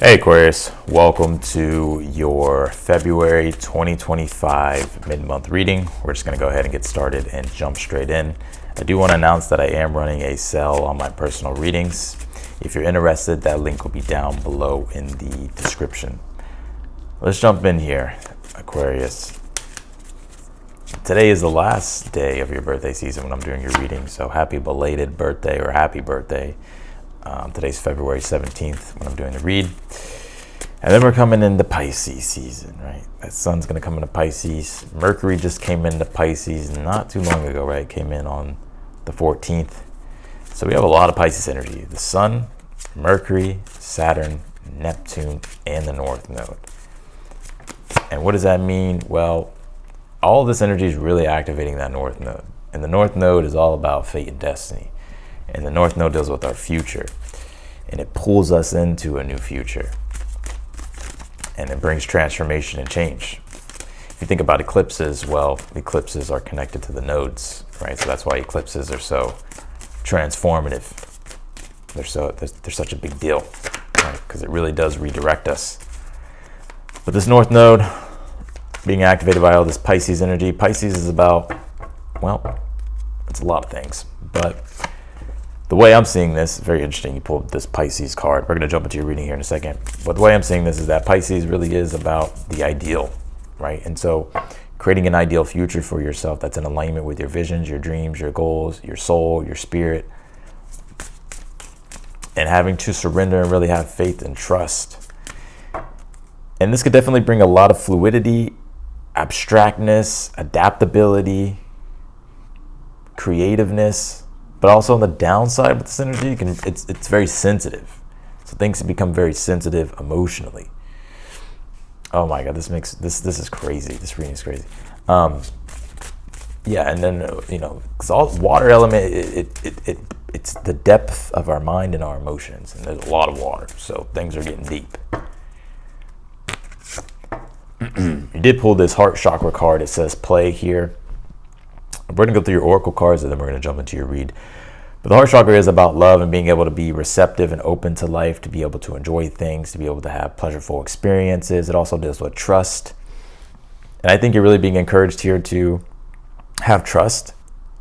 Hey Aquarius, welcome to your February 2025 mid-month reading. We're just going to go ahead and get started and jump straight in. I do want to announce that I am running a sale on my personal readings. If you're interested, that link will be down below in the description. Let's jump in here, Aquarius. Today is the last day of your birthday season when I'm doing your reading, so happy belated birthday or happy birthday. Today's February 17th when I'm doing the read. And then we're coming into Pisces season, right? That sun's going to come into Pisces. Mercury just came into Pisces not too long ago, right? Came in on the 14th. So we have a lot of Pisces energy. The sun, Mercury, Saturn, Neptune, and the North Node. And what does that mean? Well, all this energy is really activating that North Node. And the North Node is all about fate and destiny. And the North Node deals with our future, and it pulls us into a new future, and it brings transformation and change. If you think about eclipses, well, eclipses are connected to the nodes, right? So that's why eclipses are so transformative. They're such a big deal, right? Because it really does redirect us. But this North Node being activated by all this Pisces energy, Pisces is about, well, it's a lot of things, but the way I'm seeing this, very interesting, you pulled this Pisces card. We're going to jump into your reading here in a second. But the way I'm seeing this is that Pisces really is about the ideal, right? And so creating an ideal future for yourself that's in alignment with your visions, your dreams, your goals, your soul, your spirit, and having to surrender and really have faith and trust. And this could definitely bring a lot of fluidity, abstractness, adaptability, creativeness. But also on the downside with this energy, it's very sensitive. So things can become very sensitive emotionally. Oh my God, this is crazy. This reading is crazy. Yeah, and then because all water element, it's the depth of our mind and our emotions, and there's a lot of water, so things are getting deep. You did pull this heart chakra card. It says play here. We're going to go through your oracle cards, and then we're going to jump into your read. But the heart chakra is about love and being able to be receptive and open to life, to be able to enjoy things, to be able to have pleasurable experiences. It also deals with trust. And I think you're really being encouraged here to have trust,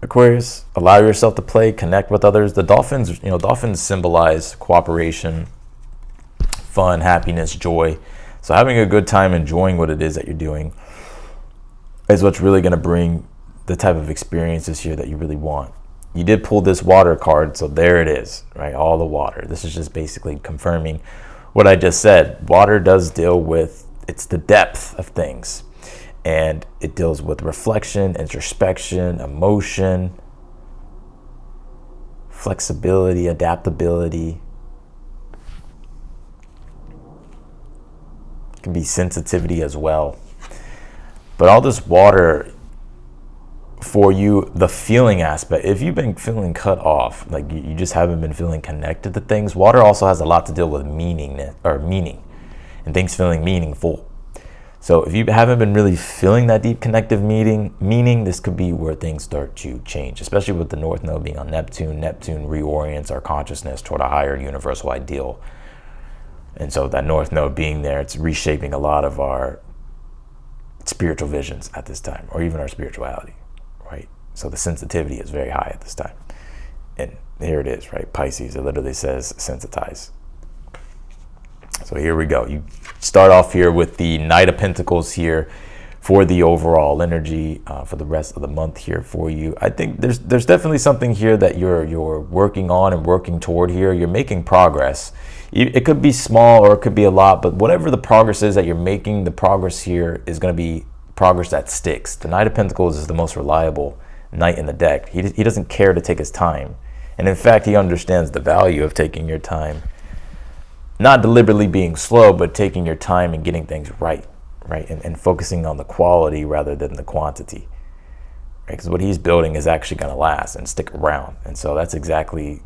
Aquarius. Allow yourself to play, connect with others. The dolphins, dolphins symbolize cooperation, fun, happiness, joy. So having a good time, enjoying what it is that you're doing is what's really going to bring the type of experiences here that you really want. You did pull this water card, so there it is, right? All the water. This is just basically confirming what I just said. Water does deal with, it's the depth of things, and it deals with reflection, introspection, emotion, flexibility, adaptability. It can be sensitivity as well. But all this water, for you, the feeling aspect, if you've been feeling cut off, like you just haven't been feeling connected to things, water also has a lot to deal with meaning and things feeling meaningful. So if you haven't been really feeling that deep connective meaning, this could be where things start to change, especially with the North Node being on Neptune. Neptune reorients our consciousness toward a higher universal ideal. And so that North Node being there, it's reshaping a lot of our spiritual visions at this time, or even our spirituality. Right? So the sensitivity is very high at this time. And here it is, right? Pisces, it literally says sensitize. So here we go. You start off here with the Knight of Pentacles here for the overall energy for the rest of the month here for you. I think there's definitely something here that you're working on and working toward here. You're making progress. It could be small or it could be a lot, but whatever the progress is that you're making, the progress here is going to be progress that sticks. The Knight of Pentacles is the most reliable knight in the deck. He doesn't care to take his time. And in fact, he understands the value of taking your time. Not deliberately being slow, but taking your time and getting things right? And focusing on the quality rather than the quantity. Right? Because what he's building is actually going to last and stick around. And so that's exactly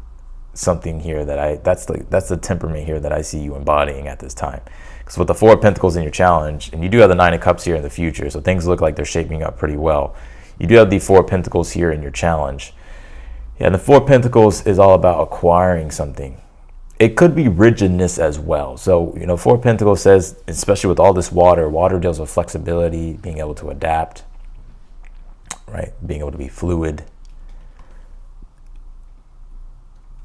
something here that's the temperament here that I see you embodying at this time. Because with the Four of Pentacles in your challenge, and you do have the Nine of Cups here in the future, so things look like they're shaping up pretty well. You do have the Four of Pentacles here in your challenge. Yeah, and the Four of Pentacles is all about acquiring something. it could be rigidness as well. So, Four of Pentacles says, especially with all this water deals with flexibility, being able to adapt, right? Being able to be fluid.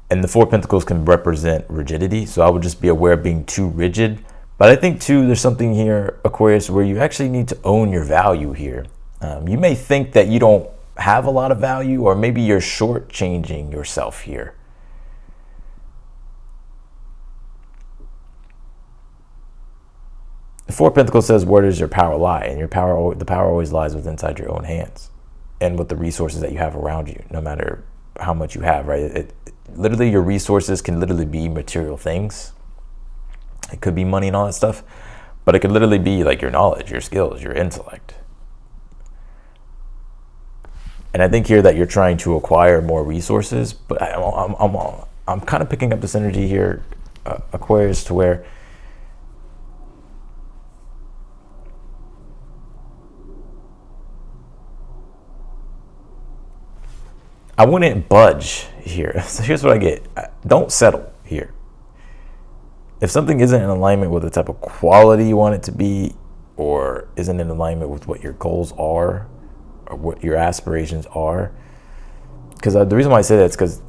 And the Four of Pentacles can represent rigidity. So I would just be aware of being too rigid. But I think too, there's something here, Aquarius, where you actually need to own your value here. You may think that you don't have a lot of value, or maybe you're shortchanging yourself here. The Four of Pentacles says, where does your power lie? And the power always lies within inside your own hands and with the resources that you have around you, no matter how much you have, right? Literally, your resources can literally be material things. It could be money and all that stuff, but it could literally be like your knowledge, your skills, your intellect. And I think here that you're trying to acquire more resources, but I'm kind of picking up this energy here, Aquarius, to where I wouldn't budge here. So here's what I get. Don't settle here. If something isn't in alignment with the type of quality you want it to be, or isn't in alignment with what your goals are, or what your aspirations are, because the reason why I say that is because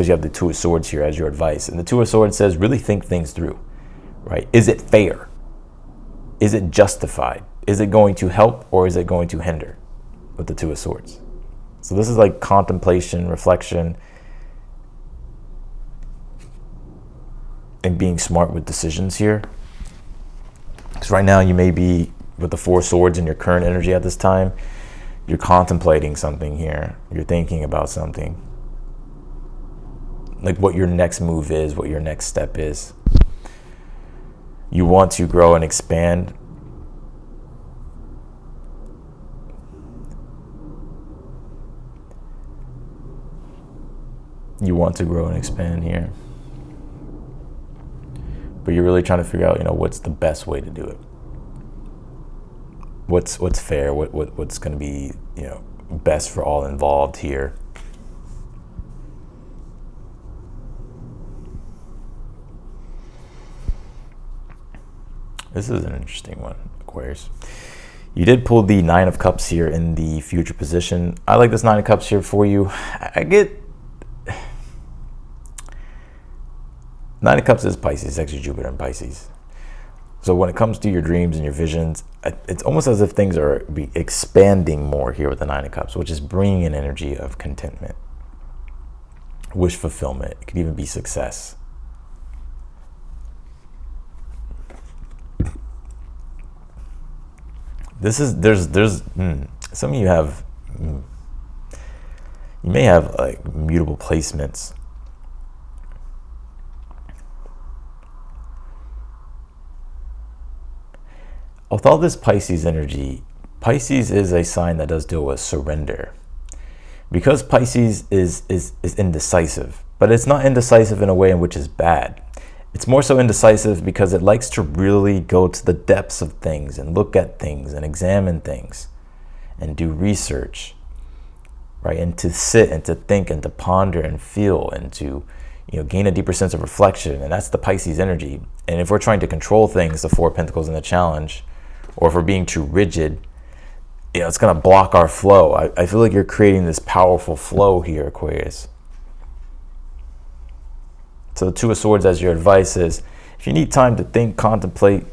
you have the Two of Swords here as your advice, and the Two of Swords says really think things through, right? Is it fair? Is it justified? Is it going to help, or is it going to hinder? With the Two of Swords. So this is like contemplation, reflection, and being smart with decisions here. Because right now you may be with the Four of Swords in your current energy at this time. You're contemplating something here. You're thinking about something. Like what your next move is, what your next step is. You want to grow and expand. You want to grow and expand here. But you're really trying to figure out, what's the best way to do it. What's fair, what's going to be, best for all involved here. This is an interesting one, Aquarius. You did pull the Nine of Cups here in the future position. I like this Nine of Cups here for you. Nine of Cups is Pisces, actually Jupiter in Pisces. So when it comes to your dreams and your visions, it's almost as if things are expanding more here with the Nine of Cups, which is bringing an energy of contentment, wish fulfillment. It could even be success. Some of you have, you may have like mutable placements. With all this Pisces energy, Pisces is a sign that does deal with surrender. Because Pisces is indecisive, but it's not indecisive in a way in which is bad. It's more so indecisive because it likes to really go to the depths of things and look at things and examine things and do research, right? And to sit and to think and to ponder and feel and to gain a deeper sense of reflection. And that's the Pisces energy. And if we're trying to control things, the Four of Pentacles and the Challenge, or if we're being too rigid, it's going to block our flow. I feel like you're creating this powerful flow here, Aquarius. So the Two of Swords as your advice is, if you need time to think, contemplate,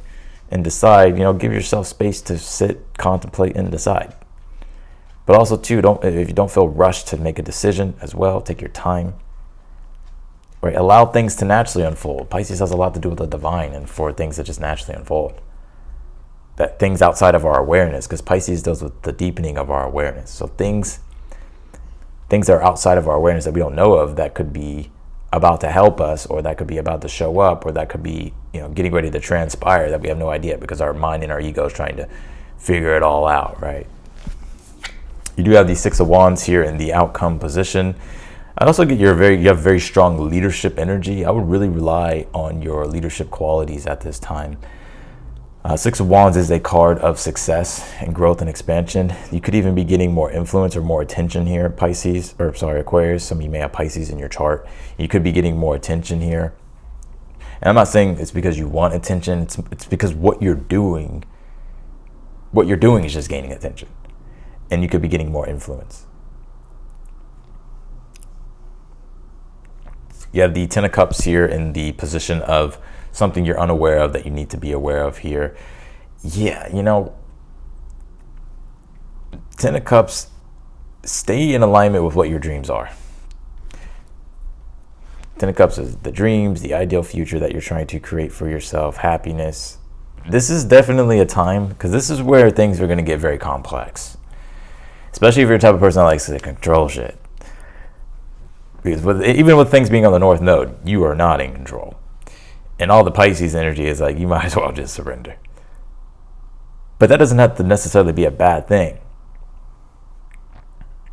and decide, give yourself space to sit, contemplate, and decide. But also too, if you don't feel rushed to make a decision as well, take your time. Right? Allow things to naturally unfold. Pisces has a lot to do with the divine and for things that just naturally unfold. That things outside of our awareness, because Pisces deals with the deepening of our awareness. So things that are outside of our awareness that we don't know of, that could be about to help us, or that could be about to show up, or that could be getting ready to transpire, that we have no idea because our mind and our ego is trying to figure it all out, right? You do have the Six of Wands here in the outcome position. I also get you have very strong leadership energy. I would really rely on your leadership qualities at this time. Six of Wands is a card of success and growth and expansion. You could even be getting more influence or more attention here, Pisces, or sorry, Aquarius. Some of you may have Pisces in your chart. You could be getting more attention here. And I'm not saying it's because you want attention. It's because what you're doing is just gaining attention. And you could be getting more influence. You have the Ten of Cups here in the position of something you're unaware of that you need to be aware of here. Yeah, you know, Ten of Cups, stay in alignment with what your dreams are. Ten of Cups is the dreams, the ideal future that you're trying to create for yourself, happiness. This is definitely a time, because this is where things are going to get very complex. Especially if you're the type of person that likes to control shit. Because even with things being on the North Node, you are not in control. And all the Pisces energy is like, you might as well just surrender. But that doesn't have to necessarily be a bad thing.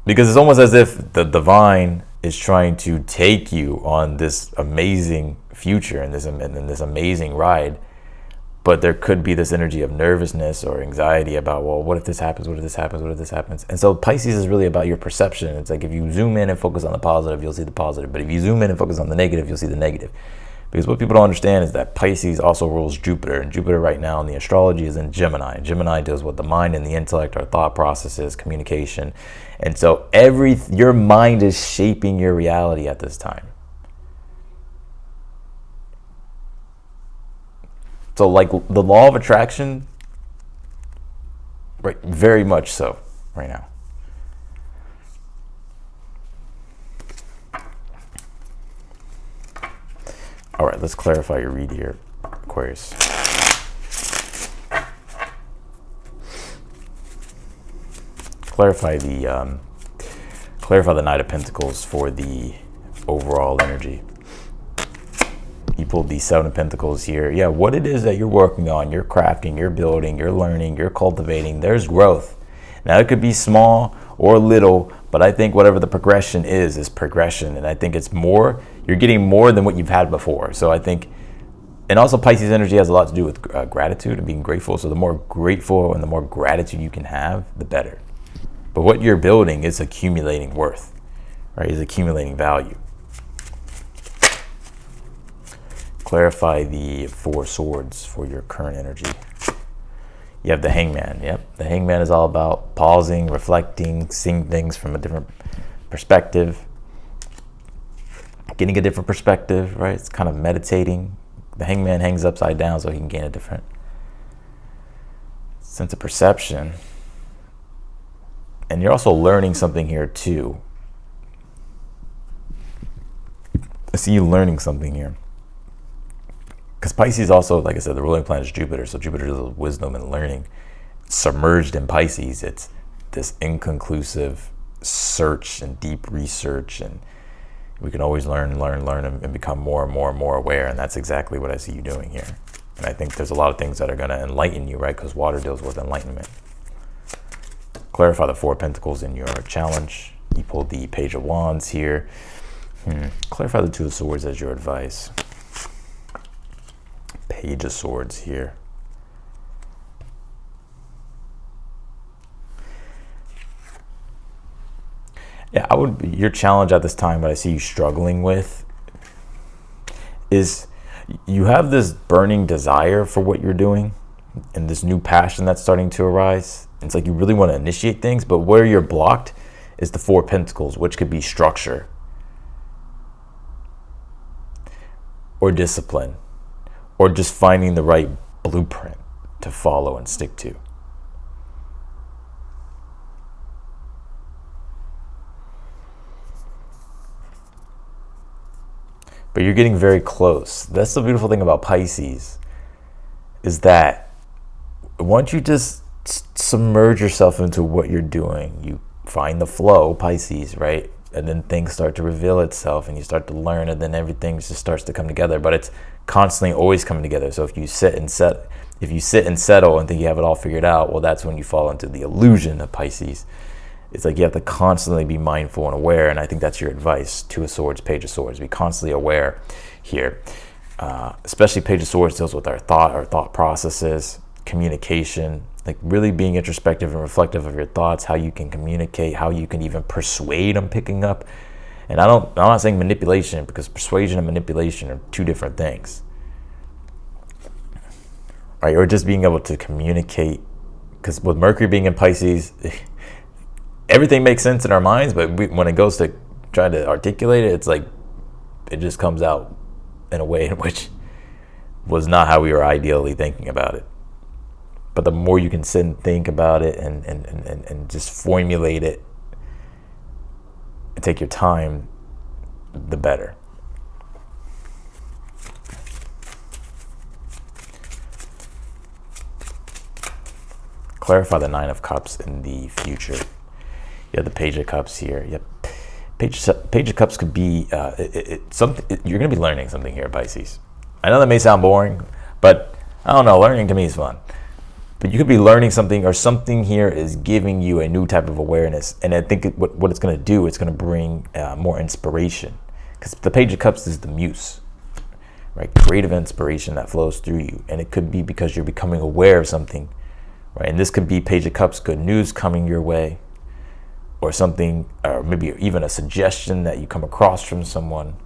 Because it's almost as if the divine is trying to take you on this amazing future and this amazing ride. But there could be this energy of nervousness or anxiety about, well, what if this happens? What if this happens? What if this happens? And so Pisces is really about your perception. It's like if you zoom in and focus on the positive, you'll see the positive. But if you zoom in and focus on the negative, you'll see the negative. Because what people don't understand is that Pisces also rules Jupiter. And Jupiter right now in the astrology is in Gemini. Gemini deals with the mind and the intellect, our thought processes, communication. And so your mind is shaping your reality at this time. So like the law of attraction, right, very much so right now. All right, let's clarify your read here, Aquarius. Clarify the Knight of Pentacles for the overall energy. You pulled the Seven of Pentacles here. Yeah, what it is that you're working on, you're crafting, you're building, you're learning, you're cultivating. There's growth. Now, it could be small or little, but I think whatever the progression is progression. And I think it's more, you're getting more than what you've had before. So I think, and also Pisces energy has a lot to do with gratitude and being grateful. So the more grateful and the more gratitude you can have, the better. But what you're building is accumulating worth, right? Is accumulating value. Clarify the Four Swords for your current energy. You have the Hangman. Yep, the Hangman is all about pausing, reflecting, seeing things from a different perspective, getting a different perspective, right? It's kind of meditating. The Hangman hangs upside down so he can gain a different sense of perception. And you're also learning something here too. I see you learning something here. Because Pisces also, like I said, the ruling planet is Jupiter. So Jupiter is wisdom and learning. Submerged in Pisces, it's this inconclusive search and deep research. And we can always learn and become more and more and more aware. And that's exactly what I see you doing here. And I think there's a lot of things that are going to enlighten you, right? Because water deals with enlightenment. Clarify the Four of Pentacles in your challenge. You pulled the Page of Wands here. Clarify the Two of Swords as your advice. Page of Swords here. Yeah, your challenge at this time, what I see you struggling with is you have this burning desire for what you're doing and this new passion that's starting to arise. It's like you really want to initiate things, but where you're blocked is the Four of Pentacles, which could be structure or discipline, or just finding the right blueprint to follow and stick to. But you're getting very close. That's the beautiful thing about Pisces, is that once you just submerge yourself into what you're doing, you find the flow, Pisces, right? And then things start to reveal itself and you start to learn, and then everything just starts to come together. But it's constantly always coming together. So if you sit and settle and think you have it all figured out, well, that's when you fall into the illusion of Pisces. It's like you have to constantly be mindful and aware. And I think that's your advice. Two of Swords, Page of Swords. Be constantly aware here. Especially Page of Swords deals with our thought processes, communication, like really being introspective and reflective of your thoughts, how you can communicate, how you can even persuade. I'm picking up. And I'm not saying manipulation, because persuasion and manipulation are two different things. Right? Or just being able to communicate, because with Mercury being in Pisces, everything makes sense in our minds, but when it goes to try to articulate it, it's like it just comes out in a way in which was not how we were ideally thinking about it. But the more you can sit and think about it and just formulate it and take your time, the better. Clarify the Nine of Cups in the future. You have the Page of Cups here. Yep. Page of Cups could be something. You're going to be learning something here, Pisces. I know that may sound boring, but I don't know. Learning to me is fun. But you could be learning something, or something here is giving you a new type of awareness. And I think what it's going to do, it's going to bring more inspiration. Because the Page of Cups is the muse, right? Creative inspiration that flows through you. And it could be because you're becoming aware of something, right? And this could be Page of Cups, good news coming your way, or something, or maybe even a suggestion that you come across from someone,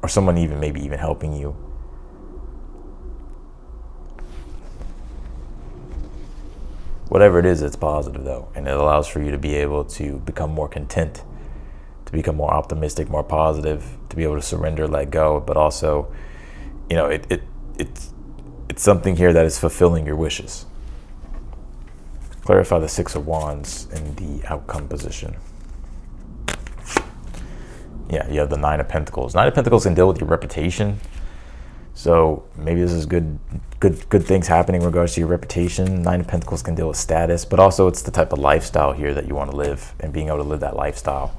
or someone maybe even helping you. Whatever it is, it's positive though, and it allows for you to be able to become more content, to become more optimistic, more positive, to be able to surrender, let go, but also, it's something here that is fulfilling your wishes. Clarify the Six of Wands in the outcome position. Yeah, you have the Nine of Pentacles. Nine of Pentacles can deal with your reputation. So maybe this is good things happening in regards to your reputation. Nine of Pentacles can deal with status, but also it's the type of lifestyle here that you want to live, and being able to live that lifestyle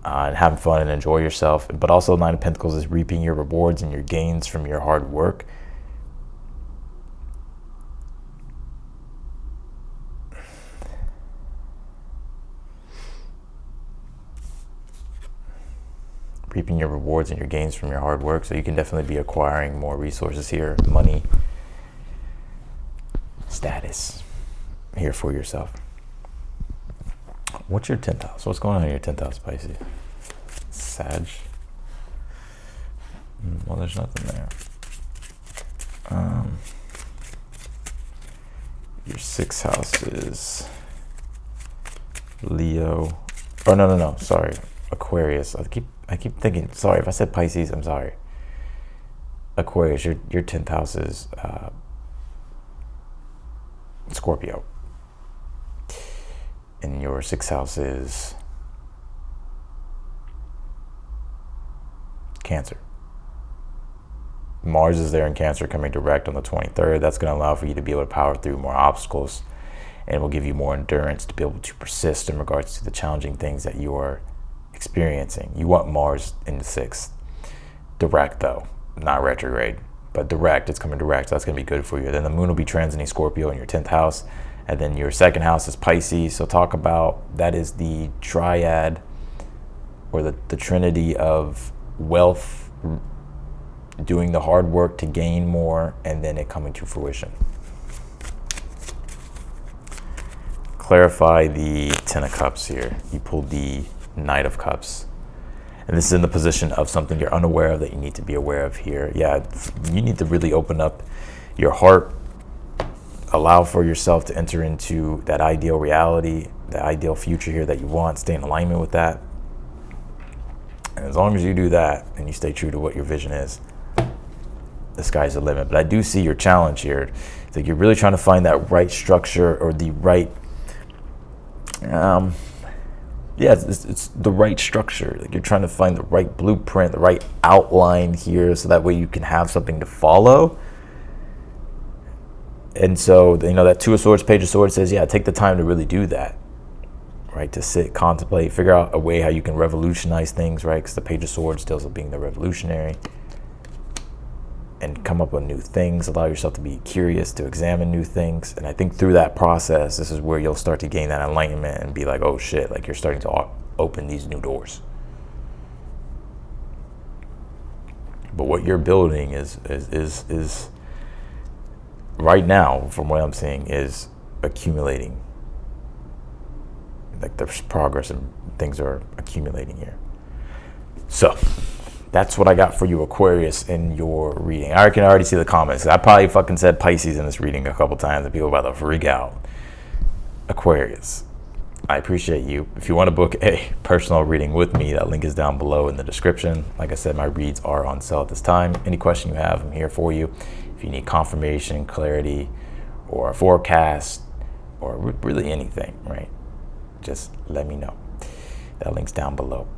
and having fun and enjoy yourself. But also Nine of Pentacles is reaping your rewards and your gains from your hard work. Reaping your rewards and your gains from your hard work. So you can definitely be acquiring more resources here, money, status here for yourself. What's your 10th house? What's going on in your 10th house, Pisces? Sag. Well, there's nothing there. Your 6th house is Leo. Oh, no. Sorry. Aquarius. I keep thinking, sorry, if I said Pisces, I'm sorry. Aquarius, your 10th house is Scorpio. And your 6th house is Cancer. Mars is there in Cancer, coming direct on the 23rd. That's going to allow for you to be able to power through more obstacles, and it will give you more endurance to be able to persist in regards to the challenging things that you are experiencing. You want Mars in the 6th. Direct though, not retrograde, but direct. It's coming direct, so that's going to be good for you. Then the moon will be transiting Scorpio in your 10th house, and then your 2nd house is Pisces. So talk about, that is the triad, or the trinity of wealth, doing the hard work to gain more, and then it coming to fruition. Clarify the 10 of Cups here. You pulled the Knight of Cups, and this is in the position of something you're unaware of that you need to be aware of here. Yeah, you need to really open up your heart, allow for yourself to enter into that ideal reality, the ideal future here that you want, stay in alignment with that. And as long as you do that and you stay true to what your vision is, the sky's the limit. But I do see your challenge here. It's like you're really trying to find that right structure, or the right it's the right structure. Like you're trying to find the right blueprint, the right outline here, so that way you can have something to follow. And so, that 2 of Swords, Page of Swords says, yeah, take the time to really do that, right? To sit, contemplate, figure out a way how you can revolutionize things, right? Because the Page of Swords deals with being the revolutionary, and come up with new things, allow yourself to be curious, to examine new things. And I think through that process, this is where you'll start to gain that enlightenment and be like, oh shit, like you're starting to open these new doors. But what you're building is right now, from what I'm seeing, is accumulating. Like there's progress and things are accumulating here. So that's what I got for you, Aquarius, in your reading. I can already see the comments. I probably fucking said Pisces in this reading a couple times and people about to freak out. Aquarius, I appreciate you. If you want to book a personal reading with me, that link is down below in the description. Like I said, my reads are on sale at this time. Any question you have, I'm here for you. If you need confirmation, clarity, or a forecast, or really anything, right? Just let me know. That link's down below.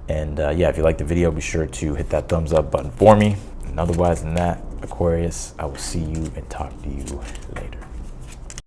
And yeah, if you like the video, be sure to hit that thumbs up button for me. And otherwise than that, Aquarius, I will see you and talk to you later.